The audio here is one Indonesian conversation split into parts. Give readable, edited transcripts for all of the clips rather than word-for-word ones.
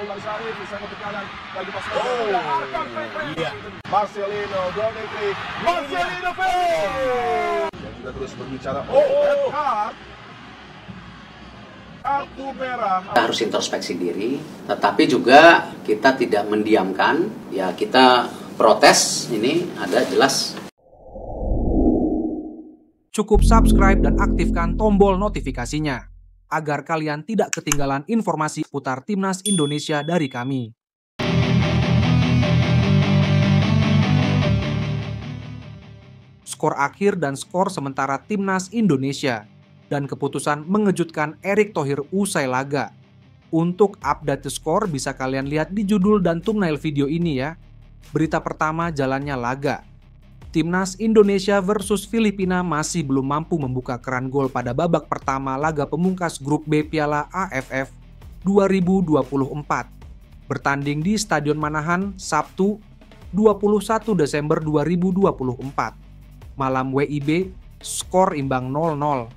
ulang Sarif, bisa ke kanan bagi pasukan. Iya. Marcelino, Donetri, Marcelino yang juga terus berbicara. Red card. Kartu merah. Kita harus introspeksi diri, tetapi juga kita tidak mendiamkan, ya kita protes, ini ada jelas. Cukup subscribe dan aktifkan tombol notifikasinya, agar kalian tidak ketinggalan informasi putar Timnas Indonesia dari kami. Skor akhir dan skor sementara Timnas Indonesia, dan keputusan mengejutkan Erick Thohir usai laga. Untuk update skor bisa kalian lihat di judul dan thumbnail video ini ya. Berita pertama, jalannya laga. Timnas Indonesia versus Filipina masih belum mampu membuka keran gol pada babak pertama laga pemungkas grup B Piala AFF 2024. Bertanding di Stadion Manahan Sabtu 21 Desember 2024. Malam WIB, skor imbang 0-0.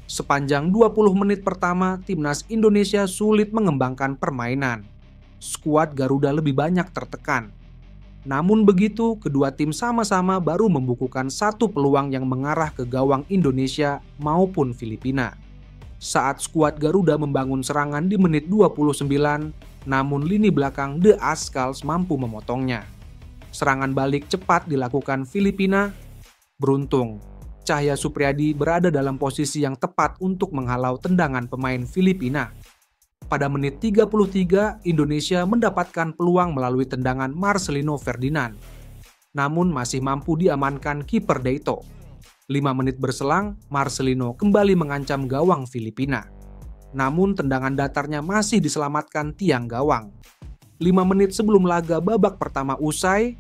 Sepanjang 20 menit pertama, Timnas Indonesia sulit mengembangkan permainan. Skuad Garuda lebih banyak tertekan. Namun begitu, kedua tim sama-sama baru membukukan satu peluang yang mengarah ke gawang Indonesia maupun Filipina. Saat skuad Garuda membangun serangan di menit 29, namun lini belakang The Ascals mampu memotongnya. Serangan balik cepat dilakukan Filipina. Beruntung, Cahya Supriyadi berada dalam posisi yang tepat untuk menghalau tendangan pemain Filipina. Pada menit 33, Indonesia mendapatkan peluang melalui tendangan Marcelino Ferdinand. Namun masih mampu diamankan kiper Deito. 5 menit berselang, Marcelino kembali mengancam gawang Filipina. Namun tendangan datarnya masih diselamatkan tiang gawang. 5 menit sebelum laga babak pertama usai,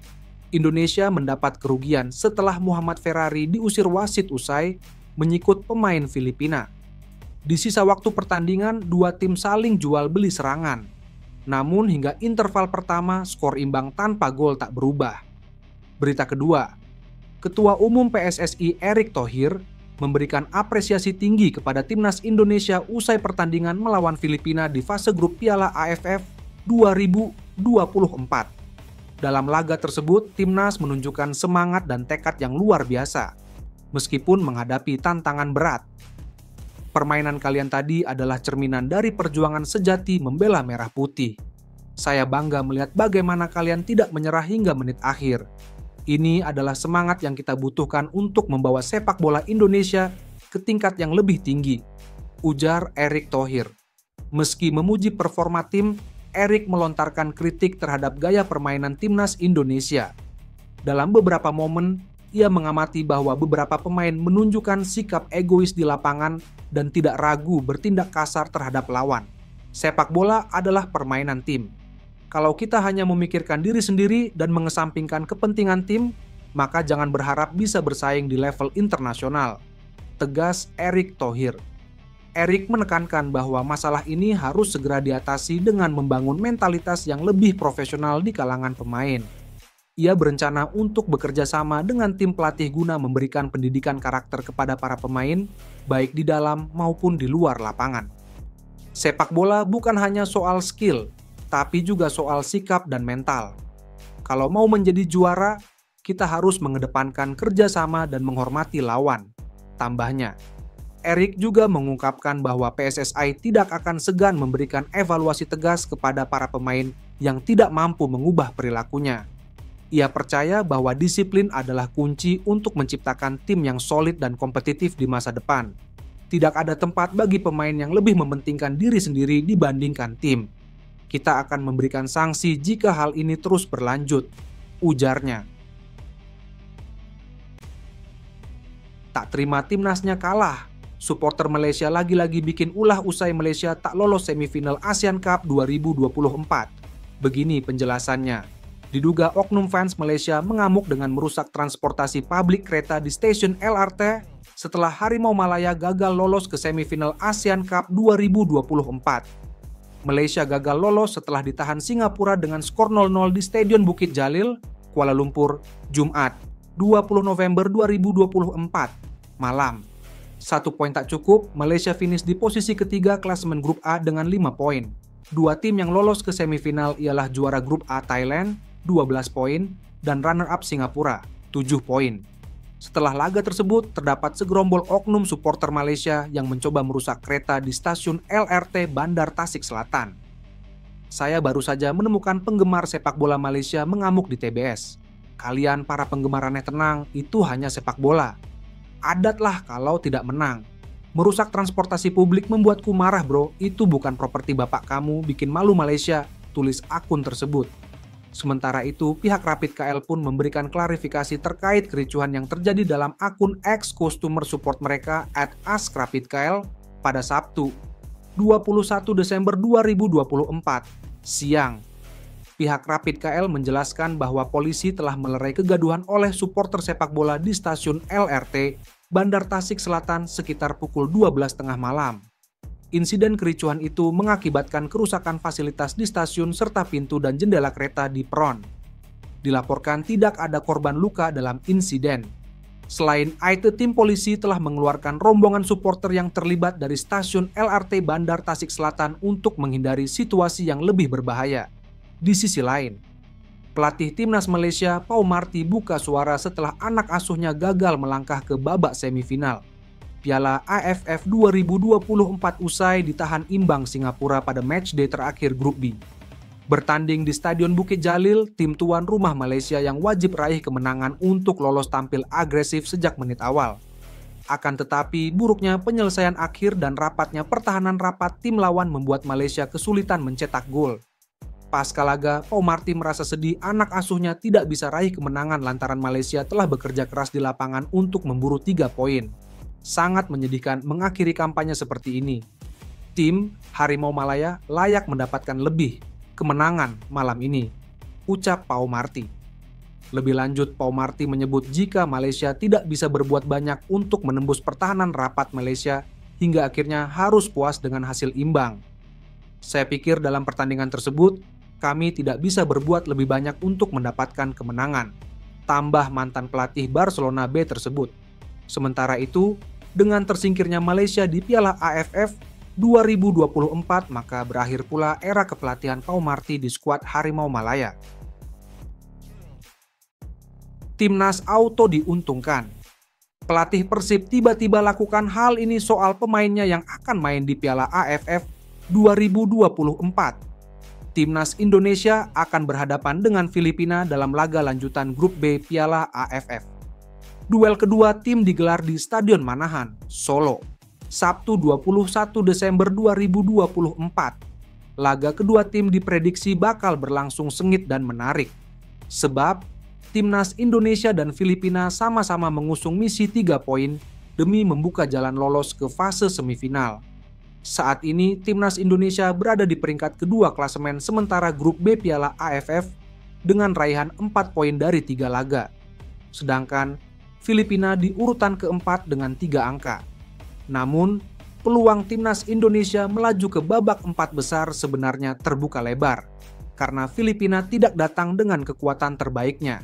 Indonesia mendapat kerugian setelah Muhammad Ferrari diusir wasit usai menyikut pemain Filipina. Di sisa waktu pertandingan, dua tim saling jual beli serangan. Namun hingga interval pertama, skor imbang tanpa gol tak berubah. Berita kedua, Ketua Umum PSSI Erick Thohir memberikan apresiasi tinggi kepada Timnas Indonesia usai pertandingan melawan Filipina di fase grup Piala AFF 2024. Dalam laga tersebut, Timnas menunjukkan semangat dan tekad yang luar biasa, meskipun menghadapi tantangan berat. Permainan kalian tadi adalah cerminan dari perjuangan sejati membela merah putih. Saya bangga melihat bagaimana kalian tidak menyerah hingga menit akhir. Ini adalah semangat yang kita butuhkan untuk membawa sepak bola Indonesia ke tingkat yang lebih tinggi, ujar Erick Thohir. Meski memuji performa tim, Erick melontarkan kritik terhadap gaya permainan Timnas Indonesia. Dalam beberapa momen, ia mengamati bahwa beberapa pemain menunjukkan sikap egois di lapangan dan tidak ragu bertindak kasar terhadap lawan. Sepak bola adalah permainan tim. Kalau kita hanya memikirkan diri sendiri dan mengesampingkan kepentingan tim, maka jangan berharap bisa bersaing di level internasional, tegas Erick Thohir. Erick menekankan bahwa masalah ini harus segera diatasi dengan membangun mentalitas yang lebih profesional di kalangan pemain. Ia berencana untuk bekerja sama dengan tim pelatih guna memberikan pendidikan karakter kepada para pemain, baik di dalam maupun di luar lapangan. Sepak bola bukan hanya soal skill, tapi juga soal sikap dan mental. Kalau mau menjadi juara, kita harus mengedepankan kerjasama dan menghormati lawan, tambahnya. Erick juga mengungkapkan bahwa PSSI tidak akan segan memberikan evaluasi tegas kepada para pemain yang tidak mampu mengubah perilakunya. Ia percaya bahwa disiplin adalah kunci untuk menciptakan tim yang solid dan kompetitif di masa depan. Tidak ada tempat bagi pemain yang lebih mementingkan diri sendiri dibandingkan tim. Kita akan memberikan sanksi jika hal ini terus berlanjut, ujarnya. Tak terima timnasnya kalah. Supporter Malaysia lagi-lagi bikin ulah usai Malaysia tak lolos semifinal ASEAN Cup 2024. Begini penjelasannya. Diduga oknum fans Malaysia mengamuk dengan merusak transportasi publik kereta di stasiun LRT setelah Harimau Malaya gagal lolos ke semifinal ASEAN Cup 2024. Malaysia gagal lolos setelah ditahan Singapura dengan skor 0-0 di Stadion Bukit Jalil, Kuala Lumpur, Jumat, 20 November 2024, malam. 1 poin tak cukup, Malaysia finish di posisi ketiga klasemen grup A dengan 5 poin. Dua tim yang lolos ke semifinal ialah juara grup A Thailand, 12 poin, dan runner-up Singapura, 7 poin. Setelah laga tersebut, terdapat segerombol oknum supporter Malaysia yang mencoba merusak kereta di stasiun LRT Bandar Tasik Selatan. Saya baru saja menemukan penggemar sepak bola Malaysia mengamuk di TBS. Kalian para penggemar aneh tenang, itu hanya sepak bola. Adatlah kalau tidak menang. Merusak transportasi publik membuatku marah bro, itu bukan properti bapak kamu, bikin malu Malaysia, tulis akun tersebut. Sementara itu, pihak Rapid KL pun memberikan klarifikasi terkait kericuhan yang terjadi dalam akun X customer support mereka @askrapidkl pada Sabtu, 21 Desember 2024, siang. Pihak Rapid KL menjelaskan bahwa polisi telah melerai kegaduhan oleh supporter sepak bola di stasiun LRT Bandar Tasik Selatan sekitar pukul 12.30 malam. Insiden kericuhan itu mengakibatkan kerusakan fasilitas di stasiun serta pintu dan jendela kereta di peron. Dilaporkan tidak ada korban luka dalam insiden. Selain itu, tim polisi telah mengeluarkan rombongan supporter yang terlibat dari stasiun LRT Bandar Tasik Selatan untuk menghindari situasi yang lebih berbahaya. Di sisi lain, pelatih timnas Malaysia Pau Marty buka suara setelah anak asuhnya gagal melangkah ke babak semifinal. Piala AFF 2024 usai ditahan imbang Singapura pada matchday terakhir grup B. Bertanding di Stadion Bukit Jalil, tim tuan rumah Malaysia yang wajib raih kemenangan untuk lolos tampil agresif sejak menit awal. Akan tetapi, buruknya penyelesaian akhir dan rapatnya pertahanan rapat tim lawan membuat Malaysia kesulitan mencetak gol. Pasca laga, Pau Marty merasa sedih anak asuhnya tidak bisa raih kemenangan lantaran Malaysia telah bekerja keras di lapangan untuk memburu 3 poin. Sangat menyedihkan mengakhiri kampanye seperti ini. Tim Harimau Malaya layak mendapatkan lebih kemenangan malam ini, ucap Pau Marty. Lebih lanjut, Pau Marty menyebut jika Malaysia tidak bisa berbuat banyak untuk menembus pertahanan rapat Malaysia hingga akhirnya harus puas dengan hasil imbang. Saya pikir dalam pertandingan tersebut, kami tidak bisa berbuat lebih banyak untuk mendapatkan kemenangan, tambah mantan pelatih Barcelona B tersebut. Sementara itu, dengan tersingkirnya Malaysia di Piala AFF 2024, maka berakhir pula era kepelatihan Pau Marty di skuad Harimau Malaya. Timnas auto diuntungkan. Pelatih Persib tiba-tiba lakukan hal ini soal pemainnya yang akan main di Piala AFF 2024. Timnas Indonesia akan berhadapan dengan Filipina dalam laga lanjutan grup B Piala AFF. Duel kedua tim digelar di Stadion Manahan, Solo, Sabtu 21 Desember 2024. Laga kedua tim diprediksi bakal berlangsung sengit dan menarik. Sebab, Timnas Indonesia dan Filipina sama-sama mengusung misi 3 poin demi membuka jalan lolos ke fase semifinal. Saat ini, Timnas Indonesia berada di peringkat kedua klasemen sementara grup B Piala AFF dengan raihan 4 poin dari 3 laga. Sedangkan Filipina di urutan keempat dengan 3 angka. Namun, peluang Timnas Indonesia melaju ke babak 4 besar sebenarnya terbuka lebar, karena Filipina tidak datang dengan kekuatan terbaiknya.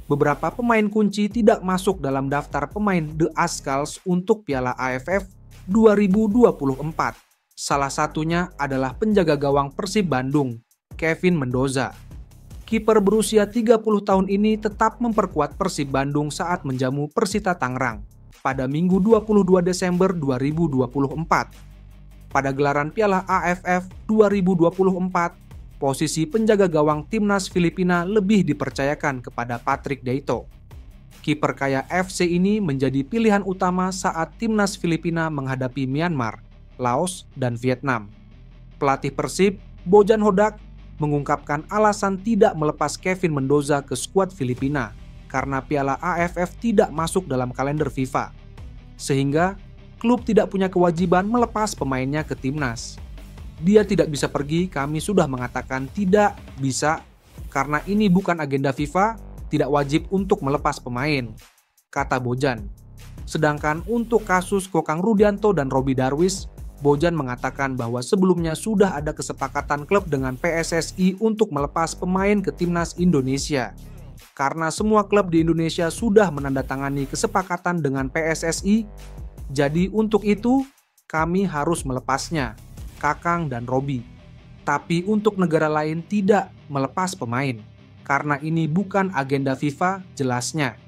Beberapa pemain kunci tidak masuk dalam daftar pemain The Ascals untuk Piala AFF 2024. Salah satunya adalah penjaga gawang Persib Bandung, Kevin Mendoza. Kiper berusia 30 tahun ini tetap memperkuat Persib Bandung saat menjamu Persita Tangerang pada Minggu 22 Desember 2024. Pada gelaran Piala AFF 2024, posisi penjaga gawang timnas Filipina lebih dipercayakan kepada Patrick Deito. Kiper kaya FC ini menjadi pilihan utama saat timnas Filipina menghadapi Myanmar, Laos, dan Vietnam. Pelatih Persib, Bojan Hodak, mengungkapkan alasan tidak melepas Kevin Mendoza ke skuad Filipina karena Piala AFF tidak masuk dalam kalender FIFA. Sehingga, klub tidak punya kewajiban melepas pemainnya ke timnas. Dia tidak bisa pergi, kami sudah mengatakan tidak bisa karena ini bukan agenda FIFA, tidak wajib untuk melepas pemain, kata Bojan. Sedangkan untuk kasus Kokang Rudianto dan Robby Darwish, Bojan mengatakan bahwa sebelumnya sudah ada kesepakatan klub dengan PSSI untuk melepas pemain ke timnas Indonesia. Karena semua klub di Indonesia sudah menandatangani kesepakatan dengan PSSI, jadi untuk itu kami harus melepasnya, Kakang dan Robby. Tapi untuk negara lain tidak melepas pemain, karena ini bukan agenda FIFA jelasnya.